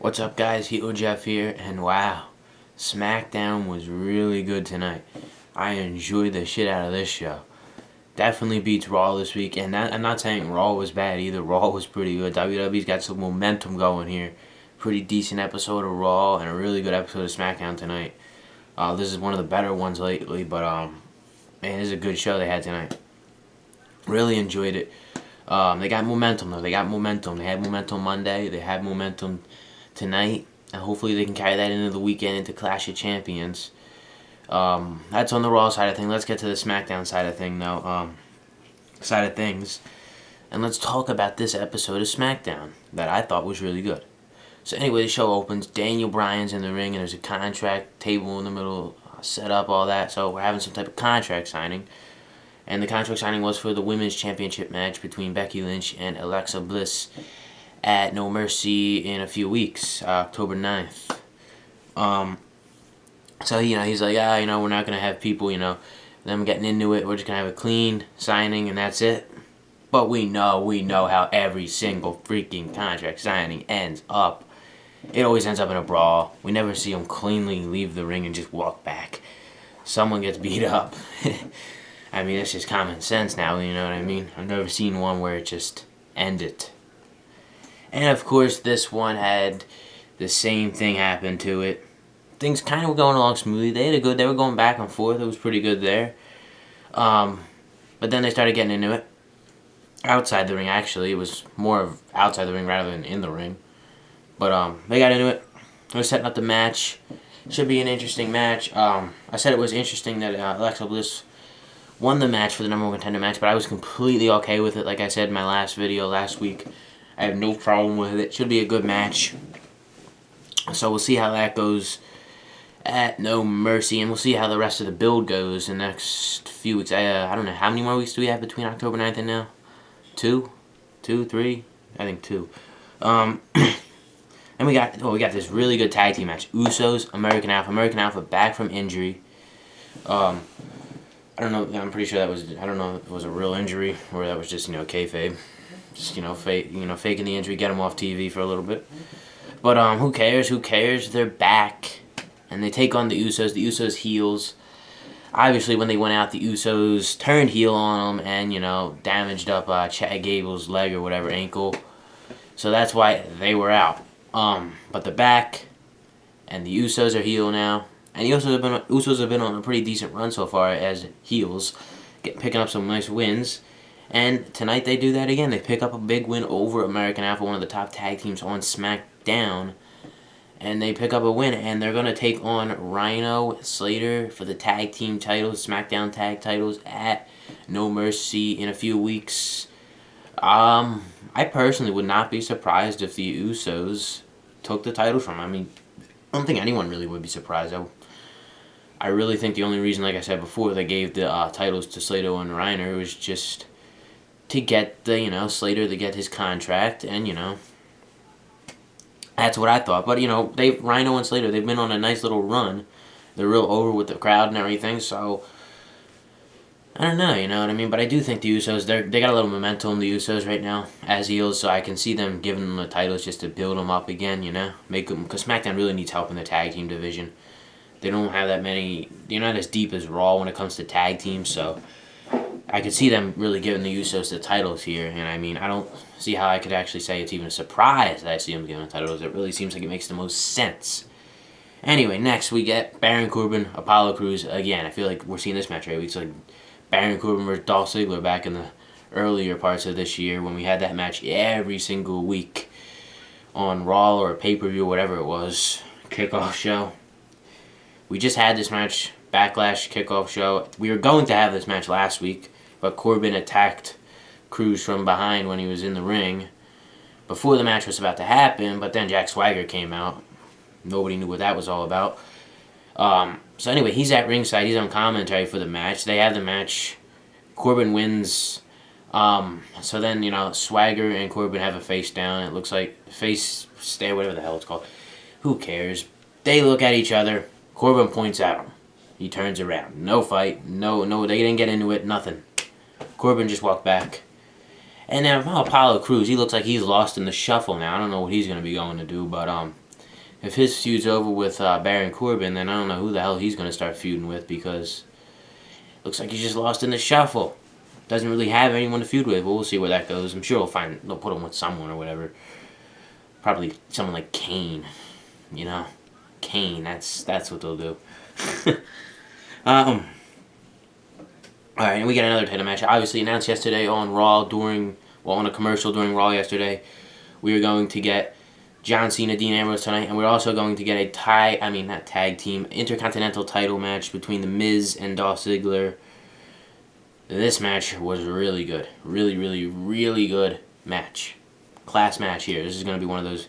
What's up, guys? Hero Jeff here, and wow, Smackdown was really good tonight. I enjoyed the shit out of this show. Definitely beats Raw this week, and I'm not saying Raw was bad either. Raw was pretty good. WWE's got some momentum going here. Pretty decent episode of Raw and a really good episode of Smackdown tonight. This is one of the better ones lately, but man, this is a good show they had tonight. Really enjoyed it. They got momentum though. They got momentum. They had momentum Monday. They had momentum tonight, and hopefully they can carry that into the weekend into Clash of Champions. That's on the Raw side of things. Let's get to the SmackDown side of thing now. Side of things, and let's talk about this episode of SmackDown that I thought was really good. So anyway, the show opens. Daniel Bryan's in the ring, and there's a contract table in the middle, set up, all that. So we're having some type of contract signing. And the contract signing was for the Women's Championship match between Becky Lynch and Alexa Bliss at No Mercy in a few weeks, October 9th. So, he's like, we're not going to have people, them getting into it. We're just going to have a clean signing and that's it. But we know how every single freaking contract signing ends up. It always ends up in a brawl. We never see them cleanly leave the ring and just walk back. Someone gets beat up. I mean, it's just common sense now, you know what I mean? I've never seen one where it just ended. And of course, this one had the same thing happen to it. Things kind of were going along smoothly. They were going back and forth. It was pretty good there. But then they started getting into it. Outside the ring, actually. It was more of outside the ring rather than in the ring. But they got into it. They were setting up the match. Should be an interesting match. I said it was interesting that Alexa Bliss won the match for the number one contender match, but I was completely okay with it. Like I said in my last video last week, I have no problem with it. Should be a good match. So we'll see how that goes at No Mercy, and we'll see how the rest of the build goes in the next few weeks. I don't know, how many more weeks do we have between October 9th and now? 2? 2, 3? I think 2. And we got this really good tag team match. Usos, American Alpha. American Alpha back from injury. I don't know. I'm pretty sure that was. I don't know if it was a real injury or that was just kayfabe, just faking the injury, get them off TV for a little bit. But who cares? Who cares? They're back, and they take on the Usos. The Usos heels. Obviously, when they went out, the Usos turned heel on them and damaged up Chad Gable's leg or whatever, ankle. So that's why they were out. But they're back, and the Usos are heel now. And the Usos have been on a pretty decent run so far as heels, picking up some nice wins. And tonight they do that again. They pick up a big win over American Alpha, one of the top tag teams on SmackDown. And they pick up a win, and they're going to take on Rhino Slater for the tag team titles, SmackDown tag titles at No Mercy in a few weeks. I personally would not be surprised if the Usos took the titles from them. I mean, I don't think anyone really would be surprised. I really think the only reason, like I said before, they gave the titles to Slater and Reiner was just to get the, Slater to get his contract, and, that's what I thought. But, Rhino and Slater, they've been on a nice little run. They're real over with the crowd and everything, so I don't know, you know what I mean? But I do think the Usos, they got a little momentum, the Usos, right now, as heels, so I can see them giving them the titles just to build them up again, Make them, because SmackDown really needs help in the tag team division. They don't have that many, they're not as deep as Raw when it comes to tag teams, so I could see them really giving the Usos the titles here, and I mean, I don't see how I could actually say it's even a surprise that I see them giving the titles. It really seems like it makes the most sense. Anyway, next we get Baron Corbin, Apollo Crews again. I feel like we're seeing this match every week. It's like Baron Corbin versus Dolph Ziggler back in the earlier parts of this year when we had that match every single week on Raw or pay-per-view, whatever it was, kickoff show. We just had this match, Backlash kickoff show. We were going to have this match last week, but Corbin attacked Crews from behind when he was in the ring before the match was about to happen, but then Jack Swagger came out. Nobody knew what that was all about. So anyway, he's at ringside. He's on commentary for the match. They have the match. Corbin wins. So then, Swagger and Corbin have a face down. It looks like face stare, whatever the hell it's called. Who cares? They look at each other. Corbin points at him. He turns around. No fight. No, they didn't get into it. Nothing. Corbin just walked back. And then Apollo Crews, he looks like he's lost in the shuffle now. I don't know what he's going to be going to do, but if his feud's over with Baron Corbin, then I don't know who the hell he's going to start feuding with, because it looks like he's just lost in the shuffle. Doesn't really have anyone to feud with. Well, we'll see where that goes. I'm sure they'll put him with someone or whatever. Probably someone like Kane. You know? Kane, that's what they'll do. Alright, and we got another title match. Obviously announced yesterday on Raw on a commercial during Raw yesterday. We are going to get John Cena, Dean Ambrose tonight, and we're also going to get a tag team, Intercontinental title match between The Miz and Dolph Ziggler. This match was really good. Really, really, really good match. Class match here. This is going to be one of those.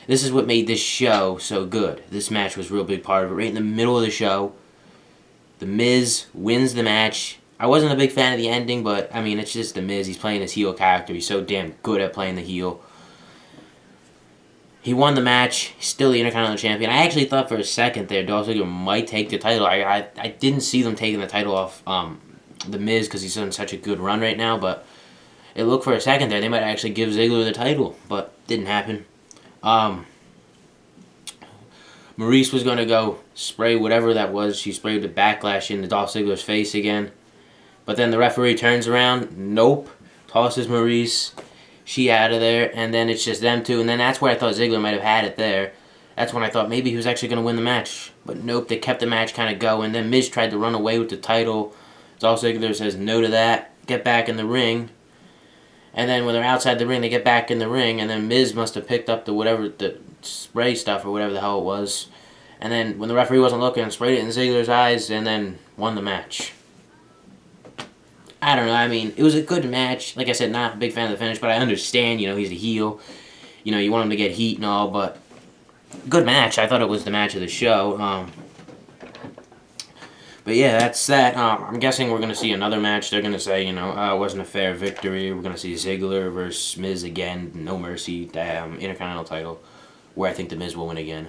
This is what made this show so good. This match was a real big part of it. Right in the middle of the show, The Miz wins the match. I wasn't a big fan of the ending, but, I mean, it's just The Miz. He's playing his heel character. He's so damn good at playing the heel. He won the match. He's still the Intercontinental Champion. I actually thought for a second there Dolph Ziggler might take the title. I didn't see them taking the title off The Miz because he's on such a good run right now, but it looked for a second there they might actually give Ziggler the title, but didn't happen. Maurice was going to go spray whatever that was. She sprayed the backlash into Dolph Ziggler's face again. But then the referee turns around. Nope. Tosses Maurice. She out of there. And then it's just them two. And then that's where I thought Ziggler might have had it there. That's when I thought maybe he was actually going to win the match. But nope, they kept the match kind of going. Then Miz tried to run away with the title. Dolph Ziggler says no to that. Get back in the ring. And then when they're outside the ring, they get back in the ring. And then Miz must have picked up the spray stuff or whatever the hell it was. And then when the referee wasn't looking, sprayed it in Ziggler's eyes and then won the match. I don't know. I mean, it was a good match. Like I said, not a big fan of the finish, but I understand, he's a heel. You want him to get heat and all, but good match. I thought it was the match of the show. But yeah, that's that. I'm guessing we're going to see another match. They're going to say, it wasn't a fair victory. We're going to see Ziggler versus Miz again. No mercy. Intercontinental title, where I think the Miz will win again.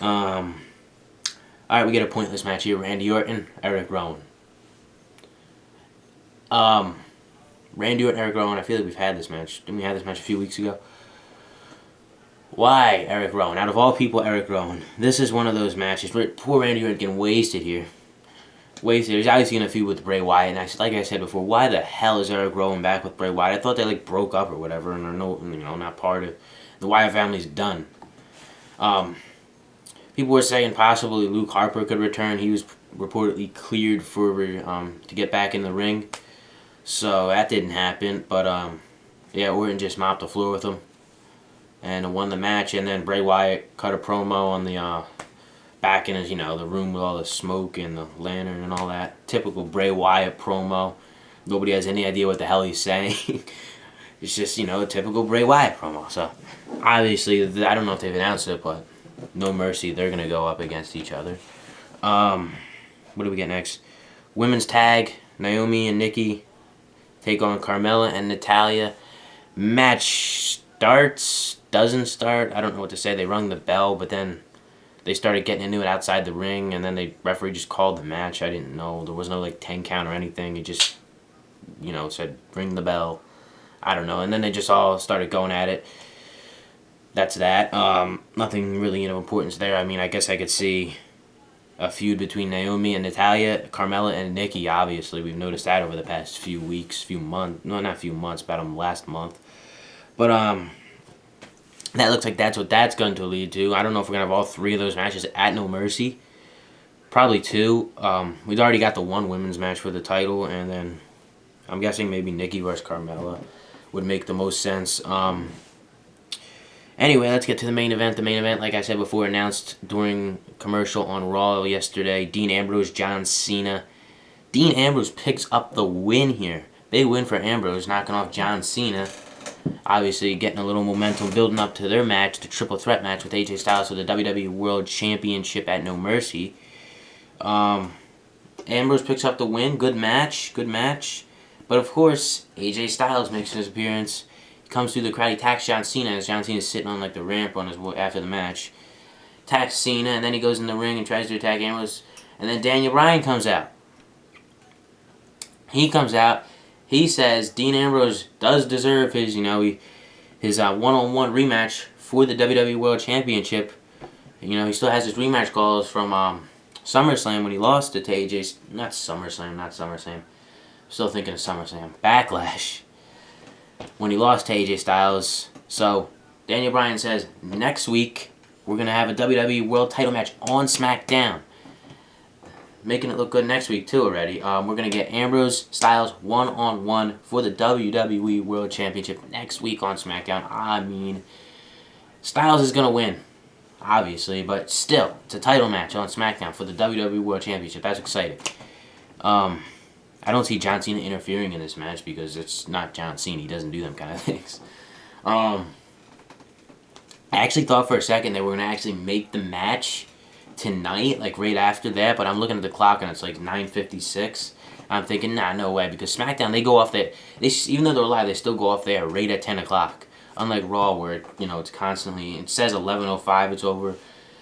Alright, we get a pointless match here. Randy Orton, Erick Rowan. Randy Orton, Erick Rowan, I feel like we've had this match. Didn't we have this match a few weeks ago? Why Erick Rowan? Out of all people, Erick Rowan. This is one of those matches where poor Randy Orton getting wasted here. Wasted. He's obviously going to feud with Bray Wyatt, and like I said before, why the hell is Erick Rowan back with Bray Wyatt? I thought they broke up or whatever, and are not part of the Wyatt family's done. People were saying possibly Luke Harper could return. He was reportedly cleared for to get back in the ring. So that didn't happen. But yeah, Orton just mopped the floor with him and won the match. And then Bray Wyatt cut a promo on the back in his, the room with all the smoke and the lantern and all that. Typical Bray Wyatt promo. Nobody has any idea what the hell he's saying. It's just, a typical Bray Wyatt promo. So obviously, I don't know if they've announced it, but no mercy, they're going to go up against each other. What do we get next? Women's tag, Naomi and Nikki take on Carmella and Natalya. Match starts, doesn't start. I don't know what to say. They rung the bell, but then they started getting into it outside the ring, and then the referee just called the match. I didn't know. There was no 10 count or anything. He just, said ring the bell. I don't know. And then they just all started going at it. That's that. Nothing really, importance there. I mean, I guess I could see a feud between Naomi and Natalya, Carmella and Nikki, obviously. We've noticed that over the past few weeks, few months. No, not few months, about last month. But, that looks like that's what that's going to lead to. I don't know if we're going to have all three of those matches at No Mercy. Probably two. We've already got the one women's match for the title, and then I'm guessing maybe Nikki versus Carmella would make the most sense. Anyway, let's get to the main event. The main event, like I said before, announced during commercial on Raw yesterday. Dean Ambrose, John Cena. Dean Ambrose picks up the win here. Big win for Ambrose, knocking off John Cena. Obviously, getting a little momentum building up to their match, the triple threat match with AJ Styles for the WWE World Championship at No Mercy. Ambrose picks up the win. Good match. But of course, AJ Styles makes his appearance. Comes through the crowd, he attacks John Cena as John Cena's sitting on the ramp on his after the match. Attacks Cena, and then he goes in the ring and tries to attack Ambrose. And then Daniel Bryan comes out. He comes out. He says Dean Ambrose does deserve his, his one-on-one rematch for the WWE World Championship. You know, he still has his rematch calls from SummerSlam when he lost to AJ. Not SummerSlam. Still thinking of SummerSlam. Backlash when he lost to AJ Styles. So Daniel Bryan says next week we're gonna have a WWE World Title match on SmackDown. Making it look good next week too already. We're going to get Ambrose Styles one-on-one for the WWE World Championship next week on SmackDown. I mean, Styles is going to win, obviously, but still, it's a title match on SmackDown for the WWE World Championship. That's exciting. I don't see John Cena interfering in this match because it's not John Cena. He doesn't do them kind of things. I actually thought for a second they were going to actually make the match tonight, like right after that, but I'm looking at the clock and it's like 9:56. I'm thinking, nah, no way, because SmackDown, they go off there, even though they're live, they still go off there right at 10 o'clock. Unlike Raw, where, it's constantly, it says 11:05, it's over.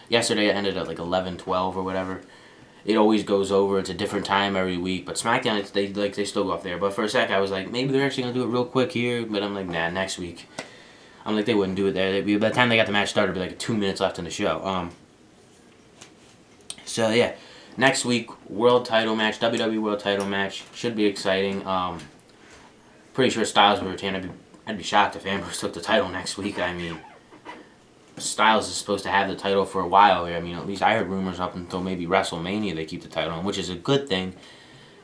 Yesterday it ended at like 11:12 or whatever. It always goes over, it's a different time every week, but SmackDown, they still go off there. But for a sec, I was like, maybe they're actually going to do it real quick here, but I'm like, nah, next week. I'm like, they wouldn't do it there. By the time they got the match started, it'd be like 2 minutes left in the show. So yeah, next week, world title match, WWE World Title match, should be exciting. Pretty sure Styles will retain. I'd be shocked if Ambrose took the title next week. I mean, Styles is supposed to have the title for a while here. I mean, at least I heard rumors up until maybe WrestleMania they keep the title on, which is a good thing.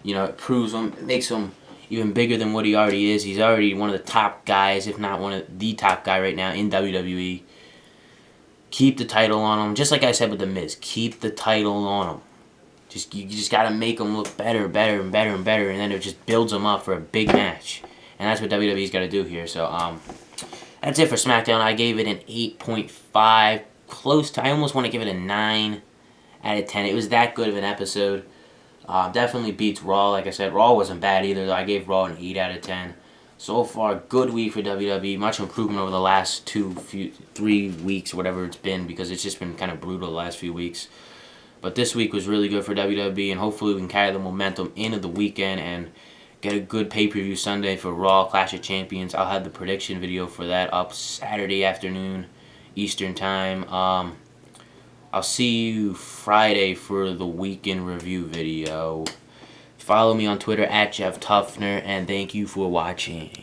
It proves him, it makes him even bigger than what he already is. He's already one of the top guys, if not one of the top guy right now in WWE. Keep the title on him. Just like I said with The Miz, keep the title on him. You just got to make him look better, and then it just builds him up for a big match. And that's what WWE's got to do here. So, that's it for SmackDown. I gave it an 8.5. I almost want to give it a 9 out of 10. It was that good of an episode. Definitely beats Raw. Like I said, Raw wasn't bad either, though. I gave Raw an 8 out of 10. So far, good week for WWE. Much improvement over the last 3 weeks, whatever it's been, because it's just been kind of brutal the last few weeks. But this week was really good for WWE, and hopefully we can carry the momentum into the weekend and get a good pay-per-view Sunday for Raw Clash of Champions. I'll have the prediction video for that up Saturday afternoon, Eastern Time. I'll see you Friday for the weekend review video. Follow me on Twitter at Jeff Tuffner, and thank you for watching.